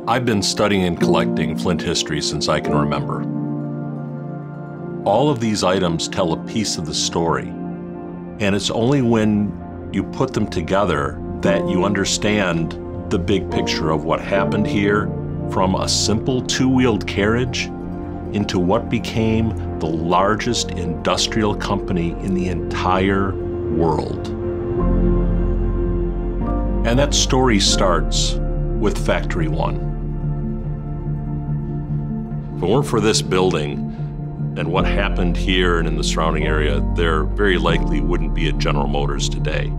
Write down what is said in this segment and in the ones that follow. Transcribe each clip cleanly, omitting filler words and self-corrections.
I've been studying and collecting Flint history since I can remember. All of these items tell a piece of the story, and it's only when you put them together that you understand the big picture of what happened here, from a simple two-wheeled carriage into what became the largest industrial company in the entire world. And that story starts with Factory One. If it weren't for this building and what happened here and in the surrounding area, there very likely wouldn't be a General Motors today.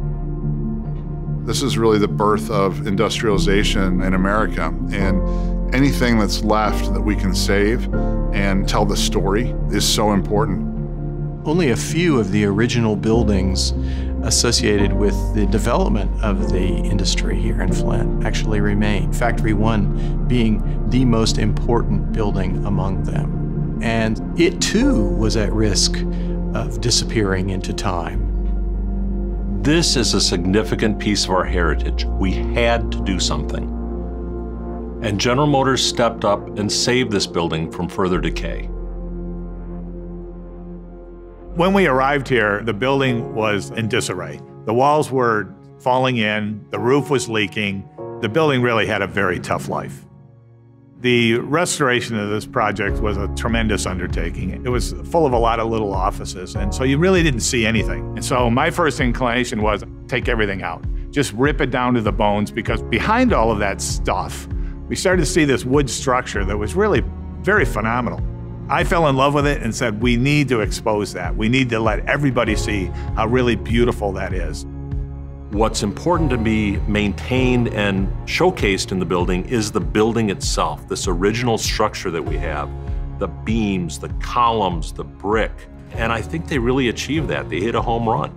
This is really the birth of industrialization in America, and anything that's left that we can save and tell the story is so important. Only a few of the original buildings associated with the development of the industry here in Flint actually remain, Factory One being the most important building among them. And it too was at risk of disappearing into time. This is a significant piece of our heritage. We had to do something. And General Motors stepped up and saved this building from further decay. When we arrived here, the building was in disarray. The walls were falling in, the roof was leaking. The building really had a very tough life. The restoration of this project was a tremendous undertaking. It was full of a lot of little offices, and so you really didn't see anything. And so my first inclination was take everything out. Just rip it down to the bones, because behind all of that stuff, we started to see this wood structure that was really very phenomenal. I fell in love with it and said, we need to expose that. We need to let everybody see how really beautiful that is. What's important to be maintained and showcased in the building is the building itself, this original structure that we have, the beams, the columns, the brick. And I think they really achieved that. They hit a home run.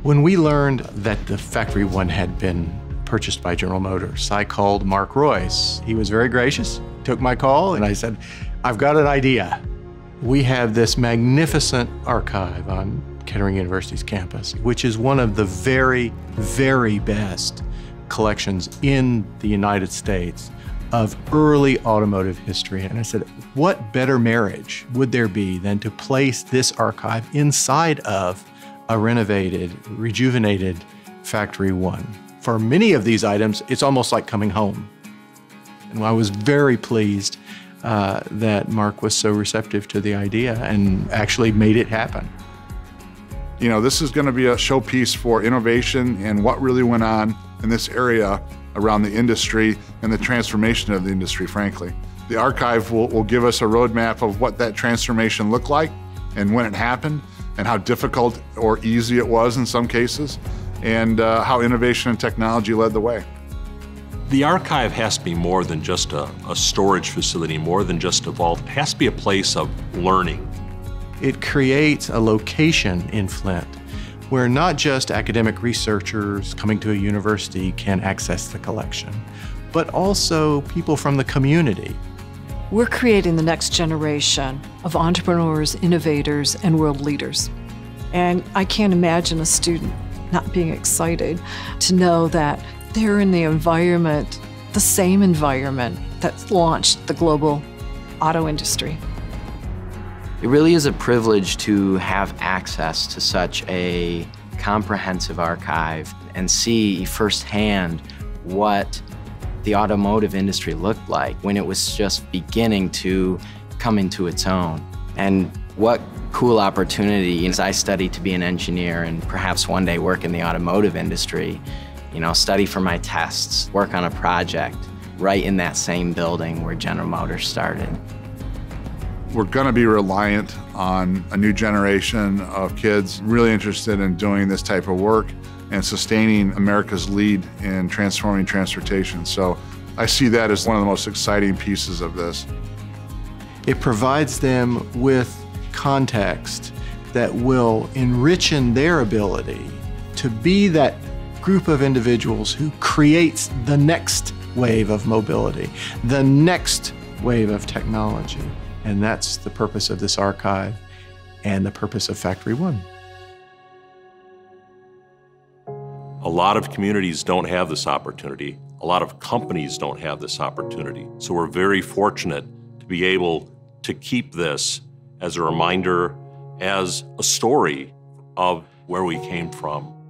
When we learned that the Factory One had been purchased by General Motors, I called Mark Royce. He was very gracious, took my call, and I said, I've got an idea. We have this magnificent archive on Kettering University's campus, which is one of the very, very best collections in the United States of early automotive history. And I said, what better marriage would there be than to place this archive inside of a renovated, rejuvenated Factory One? For many of these items, it's almost like coming home. And I was very pleased that Mark was so receptive to the idea and actually made it happen. You know, this is going to be a showpiece for innovation and what really went on in this area around the industry and the transformation of the industry, frankly. The archive will give us a roadmap of what that transformation looked like and when it happened and how difficult or easy it was in some cases, and how innovation and technology led the way. The archive has to be more than just a storage facility, more than just a vault. It has to be a place of learning. It creates a location in Flint where not just academic researchers coming to a university can access the collection, but also people from the community. We're creating the next generation of entrepreneurs, innovators, and world leaders. And I can't imagine a student not being excited to know that they're in the environment, the same environment that launched the global auto industry. It really is a privilege to have access to such a comprehensive archive and see firsthand what the automotive industry looked like when it was just beginning to come into its own. And what cool opportunity as I studied to be an engineer and perhaps one day work in the automotive industry, you know, study for my tests, work on a project right in that same building where General Motors started. We're going to be reliant on a new generation of kids really interested in doing this type of work and sustaining America's lead in transforming transportation. So I see that as one of the most exciting pieces of this. It provides them with context that will enrich in their ability to be that group of individuals who creates the next wave of mobility, the next wave of technology. And that's the purpose of this archive and the purpose of Factory One. A lot of communities don't have this opportunity. A lot of companies don't have this opportunity. So we're very fortunate to be able to keep this as a reminder, as a story of where we came from